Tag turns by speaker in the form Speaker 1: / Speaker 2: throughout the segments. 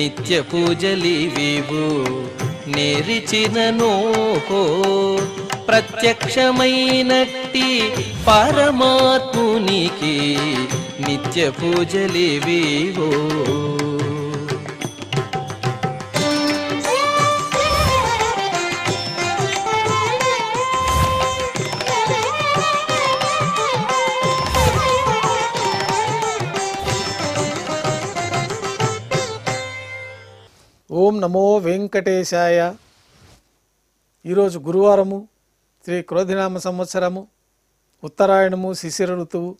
Speaker 1: నిత్య పూజలివివు నేరిచినను ప్రత్యక్షమైనట్టి పరమాత్మునికి నిత్య పూజలివివో.
Speaker 2: ఓం నమో వెంకటేశాయ. ఈరోజు గురువారము, శ్రీ క్రోధినామ సంవత్సరము, ఉత్తరాయణము, శిశిర ఋతువు,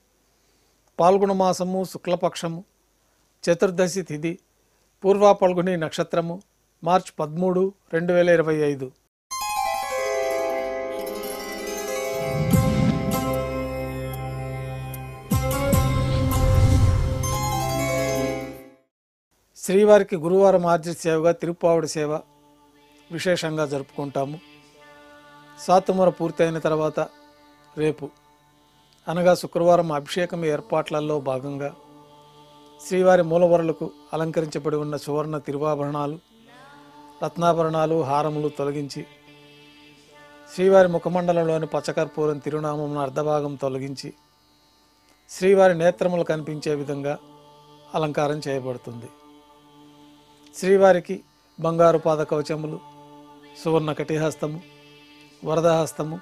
Speaker 2: పాల్గొన మాసము, శుక్లపక్షము, చతుర్దశి తిథి, పూర్వ పల్గుని నక్షత్రము, మార్చి 13, 2025. శ్రీవారికి గురువారం ఆర్జిత సేవగా తిరుప్పావుడి సేవ విశేషంగా జరుపుకుంటాము. సాతుమర పూర్తయిన తర్వాత రేపు అనగా శుక్రవారం అభిషేకం ఏర్పాట్లలో భాగంగా శ్రీవారి మూలవరులకు అలంకరించబడి ఉన్న సువర్ణ తిరువాభరణాలు, రత్నాభరణాలు, హారములు తొలగించి శ్రీవారి ముఖమండలంలోని పచ్చకర్పూరం తిరునామమును అర్ధభాగం తొలగించి శ్రీవారి నేత్రములు కనిపించే విధంగా అలంకారం చేయబడుతుంది. శ్రీవారికి బంగారు పాద కవచములు, సువర్ణ కటిహస్తము, వరదహస్తము,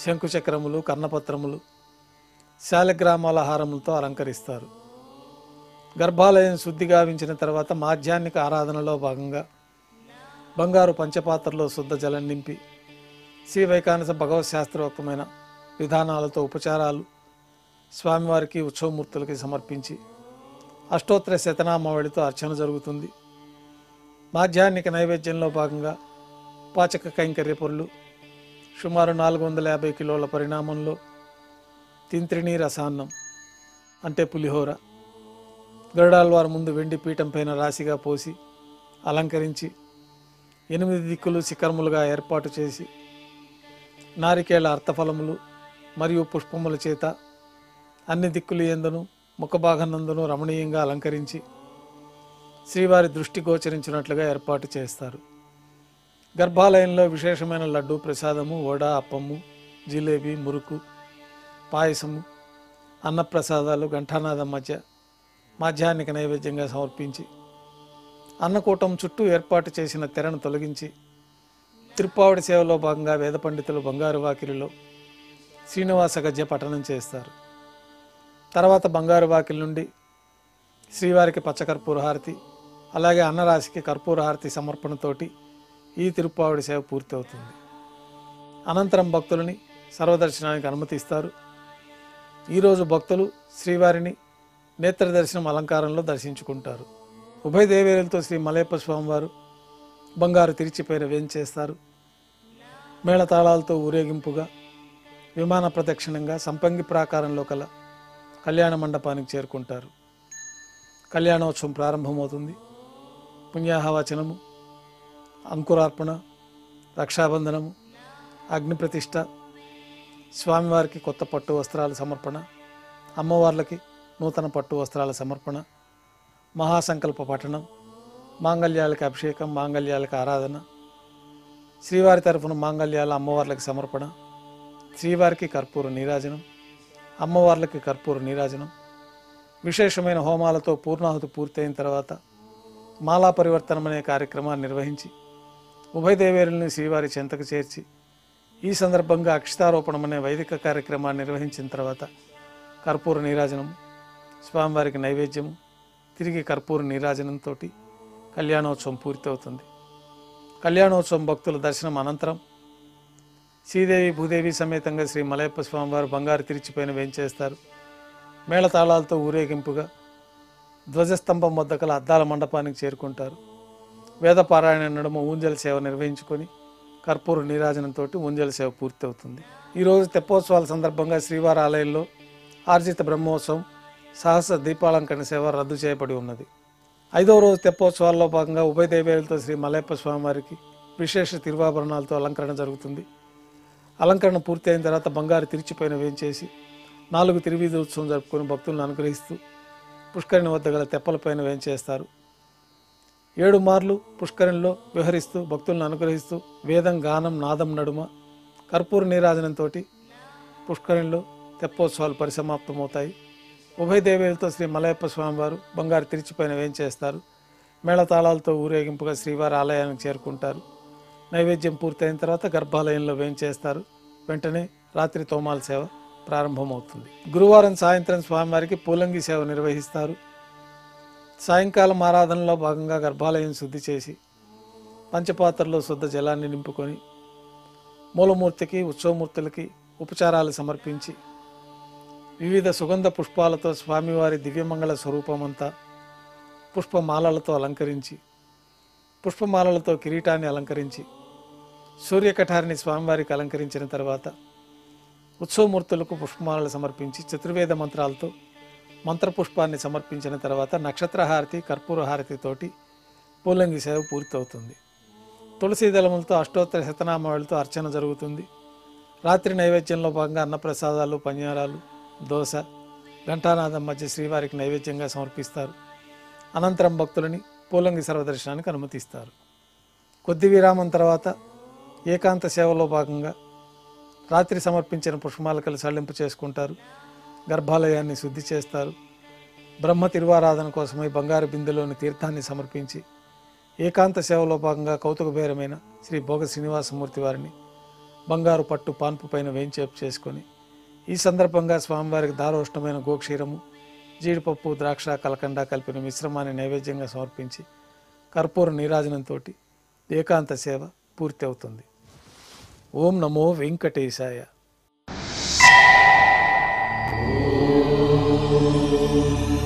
Speaker 2: శంకుచక్రములు, కర్ణపత్రములు, శాలిగ్రామాల హారములతో అలంకరిస్తారు. గర్భాలయం శుద్ధి గావించిన తర్వాత మాధ్యాహ్నిక ఆరాధనలో భాగంగా బంగారు పంచపాత్రలో శుద్ధ జలం నింపి శ్రీ వైకానస భగవత్ శాస్త్రోక్తమైన విధానాలతో ఉపచారాలు స్వామివారికి, ఉత్సవమూర్తులకి సమర్పించి అష్టోత్తర శతనామావళితో అర్చన జరుగుతుంది. మాధ్యాహ్నిక నైవేద్యంలో భాగంగా పాచక కైంకర్య పొరులు సుమారు 450 కిలోల పరిణామంలో తింత్రిణీ రసాన్నం అంటే పులిహోర గరుడాళ్వారు ముందు వెండి పీఠం పైన రాశిగా పోసి అలంకరించి 8 దిక్కులు శిఖరములుగా ఏర్పాటు చేసి నారికేళ అర్థఫలములు మరియు పుష్పముల చేత అన్ని దిక్కులు యందును ముఖభాగనందును రమణీయంగా అలంకరించి శ్రీవారి దృష్టి గోచరించినట్లుగా ఏర్పాటు చేస్తారు. గర్భాలయంలో విశేషమైన లడ్డు ప్రసాదము, వడ, అప్పము, జిలేబీ, మురుకు, పాయసము, అన్నప్రసాదాలు ఘంటానాదం మధ్య మాధ్యాహ్నిక నైవేద్యంగా సమర్పించి అన్నకూటం చుట్టూ ఏర్పాటు చేసిన తెరను తొలగించి తిరుప్పావడి సేవలో భాగంగా వేద పండితులు బంగారు వాకిలిలో శ్రీనివాస గద్య పఠనం చేస్తారు. తర్వాత బంగారు వాకిలి నుండి శ్రీవారికి పచ్చకర్పూర హారతి, అలాగే అన్నరాశికి కర్పూర హారతి సమర్పణతోటి ఈ తిరుప్పావడి సేవ పూర్తి అవుతుంది. అనంతరం భక్తులని సర్వదర్శనానికి అనుమతిస్తారు. ఈరోజు భక్తులు శ్రీవారిని నేత్రదర్శనం అలంకారంలో దర్శించుకుంటారు. ఉభయ దేవేరులతో శ్రీ మలయప్ప స్వామివారు బంగారు తిరిచిపైన వేంచేస్తారు. మేళతాళాలతో ఊరేగింపుగా విమాన ప్రదక్షిణంగా సంపంగి ప్రాకారంలో కల కళ్యాణ మండపానికి చేరుకుంటారు. కళ్యాణోత్సవం ప్రారంభమవుతుంది. పుణ్యాహవచనము, అంకురార్పణ, రక్షాబంధనము, అగ్నిప్రతిష్ఠ, స్వామివారికి కొత్త పట్టు వస్త్రాల సమర్పణ, అమ్మవార్లకి నూతన పట్టు వస్త్రాల సమర్పణ, మహాసంకల్ప పఠనం, మాంగళ్యాలకి అభిషేకం, మాంగళ్యాలకి ఆరాధన, శ్రీవారి తరఫున మాంగళ్యాల అమ్మవార్లకి సమర్పణ, శ్రీవారికి కర్పూర నీరాజనం, అమ్మవార్లకి కర్పూర నీరాజనం, విశేషమైన హోమాలతో పూర్ణాహుతి పూర్తయిన తర్వాత మాలా పరివర్తనం అనే కార్యక్రమాన్ని నిర్వహించి ఉభయ దేవేరుల్ని శ్రీవారి చెంతకు చేర్చి ఈ సందర్భంగా అక్షతారోపణం అనే వైదిక కార్యక్రమాన్ని నిర్వహించిన తర్వాత కర్పూర నీరాజనము, స్వామివారికి నైవేద్యము, తిరిగి కర్పూర నీరాజనంతో కళ్యాణోత్సవం పూర్తవుతుంది. కళ్యాణోత్సవం భక్తుల దర్శనం అనంతరం శ్రీదేవి భూదేవి సమేతంగా శ్రీ మలయప్ప స్వామివారు బంగారు తిరిచిపైన వేంచేస్తారు. మేళతాళాలతో ఊరేగింపుగా ధ్వజస్తంభం వద్ద కల అద్దాల మండపానికి చేరుకుంటారు. వేదపారాయణ నడుమ ఊంజల సేవ నిర్వహించుకొని కర్పూర నీరాజనంతో ఊంజల సేవ పూర్తి అవుతుంది. ఈరోజు తెప్పోత్సవాల సందర్భంగా శ్రీవారి ఆలయంలో ఆర్జిత బ్రహ్మోత్సవం, సహస్ర దీపాలంకరణ సేవ రద్దు చేయబడి ఉన్నది. 5వ రోజు తెప్పోత్సవాల్లో భాగంగా ఉభయ దేవేరులతో శ్రీ మలయప్ప స్వామివారికి విశేష తిరువాభరణాలతో అలంకరణ జరుగుతుంది. అలంకరణ పూర్తి అయిన తర్వాత బంగారు తిరిచిపైన వేంచేసి 4 తిరువీధి ఉత్సవం జరుపుకొని భక్తులను అనుగ్రహిస్తూ పుష్కరిణి వద్ద గల తెప్పలపైన వేంచేస్తారు. 7 మార్లు పుష్కరిణిలో విహరిస్తూ భక్తులను అనుగ్రహిస్తూ వేదం గానం నాదం నడుమ కర్పూర నీరాజనంతో పుష్కరిణిలో తెప్పోత్సవాలు పరిసమాప్తమవుతాయి. ఉభయ దేవేలతో శ్రీ మలయప్ప స్వామివారు బంగారు తిరిచిపైన వేంచేస్తారు. మేళతాళాలతో ఊరేగింపుగా శ్రీవారి ఆలయానికి చేరుకుంటారు. నైవేద్యం పూర్తయిన తర్వాత గర్భాలయంలో వేంచేస్తారు. వెంటనే రాత్రి తోమాల సేవ ప్రారంభమవుతుంది. గురువారం సాయంత్రం స్వామివారికి పూలంగి సేవ నిర్వహిస్తారు. సాయంకాలం ఆరాధనలో భాగంగా గర్భాలయం శుద్ధి చేసి పంచపాత్రలో శుద్ధ జలాన్ని నింపుకొని మూలమూర్తికి ఉత్సవమూర్తులకి ఉపచారాలు సమర్పించి వివిధ సుగంధ పుష్పాలతో స్వామివారి దివ్యమంగళ స్వరూపమంతా పుష్పమాలలతో అలంకరించి పుష్పమాలలతో కిరీటాన్ని అలంకరించి సూర్యకఠారిని స్వామివారికి అలంకరించిన తర్వాత ఉత్సవమూర్తులకు పుష్పమాలలు సమర్పించి చతుర్వేద మంత్రాలతో మంత్రపుష్పాన్ని సమర్పించిన తర్వాత నక్షత్రహారతి కర్పూర హారతితోటి పూలంగి సేవ పూర్తవుతుంది. తులసీ దళములతో అష్టోత్తర శతనామావళితో అర్చన జరుగుతుంది. రాత్రి నైవేద్యంలో భాగంగా అన్నప్రసాదాలు పన్యారాలు దోశ ఘంటానాదం మధ్య శ్రీవారికి నైవేద్యంగా సమర్పిస్తారు. అనంతరం భక్తులని పూలంగి సర్వదర్శనానికి అనుమతిస్తారు. కొద్ది విరామం తర్వాత ఏకాంత సేవలో భాగంగా రాత్రి సమర్పించిన పుష్పమాలకలు సళ్లింపు చేసుకుంటారు. గర్భాలయాన్ని శుద్ధి చేస్తారు. బ్రహ్మ తిరువారాధన కోసమై బంగారు బిందెలోని తీర్థాన్ని సమర్పించి ఏకాంత సేవలో భాగంగా కౌతుకబేరమైన శ్రీ భోగ శ్రీనివాసమూర్తి వారిని బంగారు పట్టు పాన్పు పైన వేంచేపు చేసుకొని ఈ సందర్భంగా స్వామివారికి దారోష్ణమైన గోక్షీరము జీడిపప్పు ద్రాక్ష కలకండ కలిపిన మిశ్రమాన్ని నైవేద్యంగా సమర్పించి కర్పూర నీరాజనంతో ఏకాంత సేవ పూర్తి అవుతుంది. ఓం నమో వెంకటేశాయ.
Speaker 1: ఓం